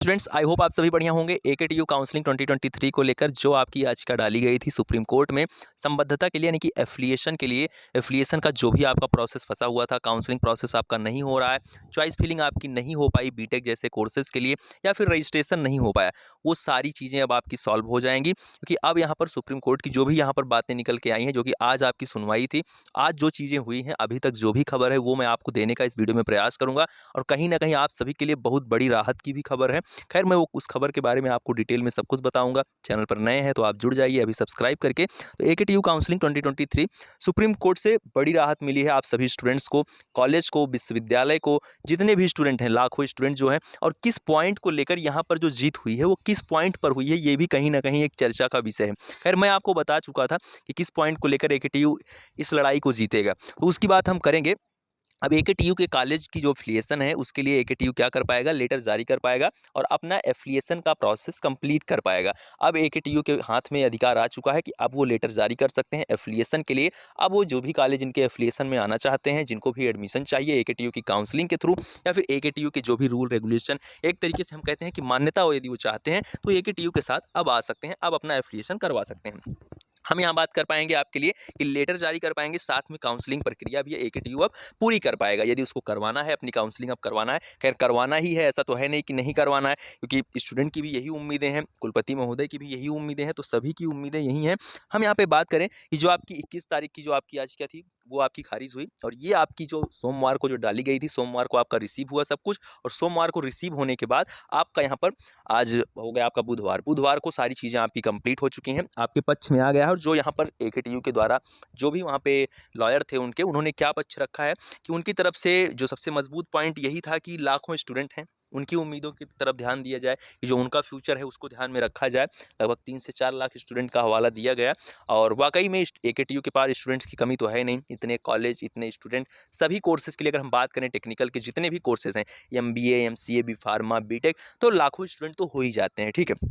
Students, I hope आप सभी बढ़िया होंगे। एकेटीयू काउंसलिंग 2023 को लेकर जो आपकी याचिका डाली गई थी सुप्रीम कोर्ट में संबद्धता के लिए, यानी कि एफिलिएशन के लिए, एफिलिएशन का जो भी आपका प्रोसेस फंसा हुआ था, काउंसलिंग प्रोसेस आपका नहीं हो रहा है, चॉइस फिलिंग आपकी नहीं हो पाई बीटेक जैसे कोर्सेज के लिए, या फिर रजिस्ट्रेशन नहीं हो पाया, वो सारी चीज़ें अब आपकी सॉल्व हो जाएंगी। क्योंकि अब यहाँ पर सुप्रीम कोर्ट की जो भी यहाँ पर बातें निकल के आई हैं, जो कि आज आपकी सुनवाई थी, आज जो चीज़ें हुई हैं, अभी तक जो भी खबर है वो मैं आपको देने का इस वीडियो में प्रयास करूँगा। और कहीं ना कहीं आप सभी के लिए बहुत बड़ी राहत की भी खबर है। खैर, मैं वो उस खबर के बारे में आपको डिटेल में सब कुछ बताऊंगा। चैनल पर नए हैं तो आप जुड़ जाइए अभी सब्सक्राइब करके। तो एकेटीयू काउंसलिंग 2023 सुप्रीम कोर्ट से बड़ी राहत मिली है आप सभी स्टूडेंट्स को, कॉलेज को, विश्वविद्यालय को, जितने भी स्टूडेंट हैं, लाखों स्टूडेंट जो हैं। और किस पॉइंट को लेकर यहाँ पर जो जीत हुई है वो किस पॉइंट पर हुई है, ये भी कहीं ना कहीं एक चर्चा का विषय है। खैर, मैं आपको बता चुका था कि किस पॉइंट को लेकर एकेटीयू इस लड़ाई को जीतेगा, तो उसकी बात हम करेंगे। अब एकेटीयू के कॉलेज की जो एफिलिएशन है उसके लिए एकेटीयू क्या कर पाएगा, लेटर जारी कर पाएगा और अपना एफिलिएशन का प्रोसेस कंप्लीट कर पाएगा। अब एकेटीयू के हाथ में अधिकार आ चुका है कि अब वो लेटर जारी कर सकते हैं एफिलिएशन के लिए। अब वो जो भी कॉलेज इनके एफिलिएशन में आना चाहते हैं, जिनको भी एडमिशन चाहिए एकेटीयू की काउंसलिंग के थ्रू, या फिर एकेटीयू के जो भी रूल रेगुलेशन, एक तरीके से हम कहते हैं कि मान्यता हो, यदि वो चाहते हैं तो एकेटीयू के साथ अब आ सकते हैं, अब अपना एफिलिएशन करवा सकते हैं। हम यहाँ बात कर पाएंगे आपके लिए कि लेटर जारी कर पाएंगे, साथ में काउंसलिंग प्रक्रिया भी एकेटीयू अब पूरी कर पाएगा। यदि उसको करवाना है, अपनी काउंसलिंग अब करवाना है, खैर करवाना ही है, ऐसा तो है नहीं कि नहीं करवाना है, क्योंकि स्टूडेंट की भी यही उम्मीदें हैं, कुलपति महोदय की भी यही उम्मीदें हैं, तो सभी की उम्मीदें यही हैं। हम यहाँ पे बात करें कि जो आपकी 21 तारीख की जो आपकी याचिका थी वो आपकी खारिज हुई, और ये आपकी जो सोमवार को जो डाली गई थी, सोमवार को आपका रिसीव हुआ सब कुछ, और सोमवार को रिसीव होने के बाद आपका यहाँ पर आज हो गया आपका बुधवार, बुधवार को सारी चीज़ें आपकी कंप्लीट हो चुकी हैं, आपके पक्ष में आ गया है। और जो यहाँ पर एकेटीयू के द्वारा जो भी वहाँ पे लॉयर थे उन्होंने क्या पक्ष रखा है कि उनकी तरफ से जो सबसे मजबूत पॉइंट यही था कि लाखों स्टूडेंट हैं, उनकी उम्मीदों की तरफ ध्यान दिया जाए, कि जो उनका फ्यूचर है उसको ध्यान में रखा जाए। लगभग 3 से 4 लाख स्टूडेंट का हवाला दिया गया, और वाकई में एकेटीयू के पास स्टूडेंट्स की कमी तो है नहीं। इतने कॉलेज, इतने स्टूडेंट, सभी कोर्सेज के लिए अगर हम बात करें, टेक्निकल के जितने भी कोर्सेज हैं, MBA, MCA, B pharma, B Tech, तो लाखों स्टूडेंट तो हो ही जाते हैं, ठीक है।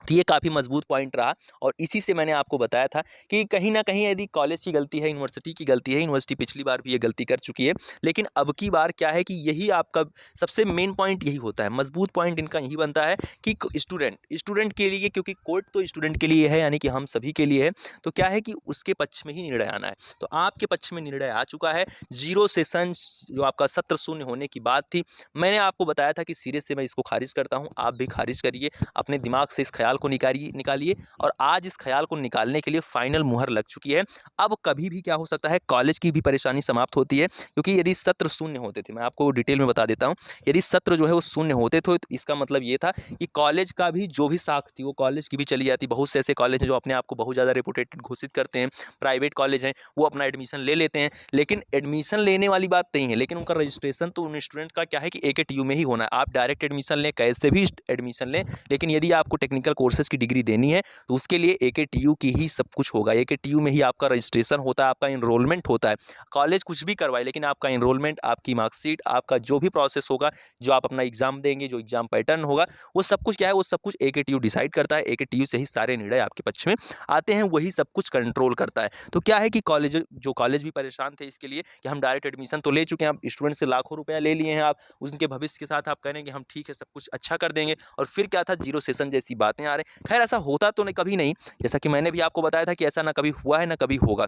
तो ये काफ़ी मजबूत पॉइंट रहा, और इसी से मैंने आपको बताया था कि कहीं ना कहीं यदि कॉलेज की गलती है, यूनिवर्सिटी की गलती है, यूनिवर्सिटी पिछली बार भी ये गलती कर चुकी है, लेकिन अब की बार क्या है कि यही आपका सबसे मेन पॉइंट यही होता है, मजबूत पॉइंट इनका यही बनता है कि स्टूडेंट के लिए, क्योंकि कोर्ट तो स्टूडेंट के लिए है, यानी कि हम सभी के लिए है, तो क्या है कि उसके पक्ष में ही निर्णय आना है। तो आपके पक्ष में निर्णय आ चुका है। जीरो सेशन जो आपका सत्र शून्य होने की बात थी, मैंने आपको बताया था कि सीरियस से मैं इसको खारिज करता हूँ, आप भी खारिज करिए, अपने दिमाग से इस ख्याल को निकालिए। और आज इस ख्याल को निकालने के लिए फाइनल मुहर लग चुकी है। अब कभी भी क्या हो सकता है, कॉलेज की भी परेशानी समाप्त होती है, क्योंकि यदि सत्र शून्य होते थे, मैं आपको डिटेल में बता देता हूं, यदि सत्र जो है वो शून्य होते थे तो इसका मतलब ये था कि कॉलेज का भी जो भी साख थी वो कॉलेज की भी चली जाती। बहुत से ऐसे कॉलेज हैं जो अपने आप को बहुत ज़्यादा रेपुटेटेड घोषित करते हैं, प्राइवेट कॉलेज हैं, वो अपना एडमिशन ले लेते हैं, लेकिन एडमिशन लेने वाली बात नहीं है, लेकिन उनका रजिस्ट्रेशन तो उन स्टूडेंट का क्या है कि एकेटीयू में ही होना है। आप डायरेक्ट एडमिशन लें, कैसे भी एडमिशन लें, लेकिन यदि आपको टेक्निकल कोर्सेज की डिग्री देनी है तो उसके लिए एकेटीयू की ही सब कुछ होगा। एकेटीयू में ही आपका रजिस्ट्रेशन होता है, आपका एनरोलमेंट होता है। कॉलेज कुछ भी करवाए, लेकिन आपका एनरोलमेंट, आपकी मार्कशीट, आपका जो भी प्रोसेस होगा, जो आप अपना एग्जाम देंगे, जो एग्जाम पैटर्न होगा, वो सब कुछ क्या है, वो सब कुछ एकेटीयू डिसाइड करता है। एकेटीयू से ही सारे निर्णय आपके पक्ष में आते हैं, वही सब कुछ कंट्रोल करता है। तो क्या है कि कॉलेज भी परेशान थे इसके लिए कि हम डायरेक्ट एडमिशन तो ले चुके हैं, आप स्टूडेंट से लाखों रुपया ले लिए हैं, आप उनके भविष्य के साथ आप कह रहे हैं कि हम ठीक है सब कुछ अच्छा कर देंगे, और फिर क्या था, जीरो सेशन जैसी बातें आ रही। खैर, ऐसा होता तो नहीं, कभी नहीं, जैसा कि मैंने भी आपको बताया था कि ऐसा ना कभी हुआ है ना कभी होगा,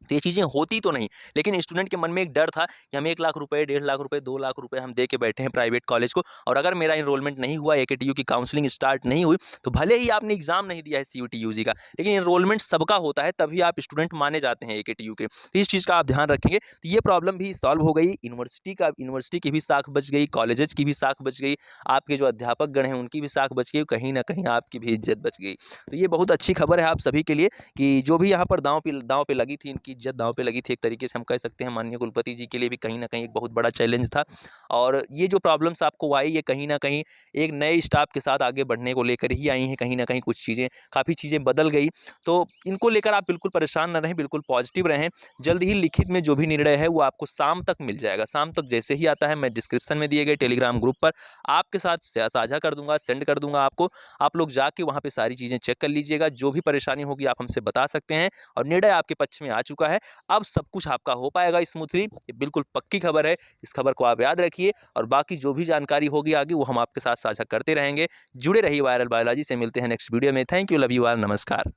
तो ये चीज़ें होती तो नहीं, लेकिन स्टूडेंट के मन में एक डर था कि हम 1 लाख रुपए, 1.5 लाख रुपए, 2 लाख रुपए हम दे के बैठे हैं प्राइवेट कॉलेज को, और अगर मेरा इनरोलमेंट नहीं हुआ, एकेटीयू की काउंसलिंग स्टार्ट नहीं हुई, तो भले ही आपने एग्जाम नहीं दिया है CUT UG का, लेकिन इनरोलमेंट सबका होता है, तभी आप स्टूडेंट माने जाते हैं एकेटीयू के। तो इस चीज़ का आप ध्यान रखेंगे, तो ये प्रॉब्लम भी सॉल्व हो गई। यूनिवर्सिटी की भी साख बच गई, कॉलेजेस की भी साख बच गई, आपके जो अध्यापक गण हैं उनकी भी साख बच गई, कहीं ना कहीं आपकी भी इज्जत बच गई। तो ये बहुत अच्छी खबर है आप सभी के लिए कि जो भी यहाँ पर दांव पे लगी थी, इनकी इज्जत दांव पे लगी थी, एक तरीके से हम कह सकते हैं। माननीय कुलपति जी के लिए भी कहीं ना कहीं एक बहुत बड़ा चैलेंज था, और ये जो प्रॉब्लम्स आपको आई, ये कहीं ना कहीं एक नए स्टाफ के साथ आगे बढ़ने को लेकर ही आई हैं। कहीं ना कहीं कुछ चीज़ें, काफ़ी चीज़ें बदल गई, तो इनको लेकर आप बिल्कुल परेशान न रहें, बिल्कुल पॉजिटिव रहें। जल्द ही लिखित में जो भी निर्णय है वो आपको शाम तक मिल जाएगा। शाम तक जैसे ही आता है, मैं डिस्क्रिप्शन में दिए गए टेलीग्राम ग्रुप पर आपके साथ साझा कर दूंगा, सेंड कर दूंगा आपको। आप लोग जाके वहाँ पे सारी चीज़ें चेक कर लीजिएगा, जो भी परेशानी होगी आप हमसे बता सकते हैं, और निर्णय आपके पक्ष में आ चुका है। है, अब सब कुछ आपका हो पाएगा स्मूथली। ये बिल्कुल पक्की खबर है, इस खबर को आप याद रखिए और बाकी जो भी जानकारी होगी आगे वो हम आपके साथ साझा करते रहेंगे। जुड़े रहिए वायरल बायोलॉजी से, मिलते हैं नेक्स्ट वीडियो में। Thank you, love you all, नमस्कार।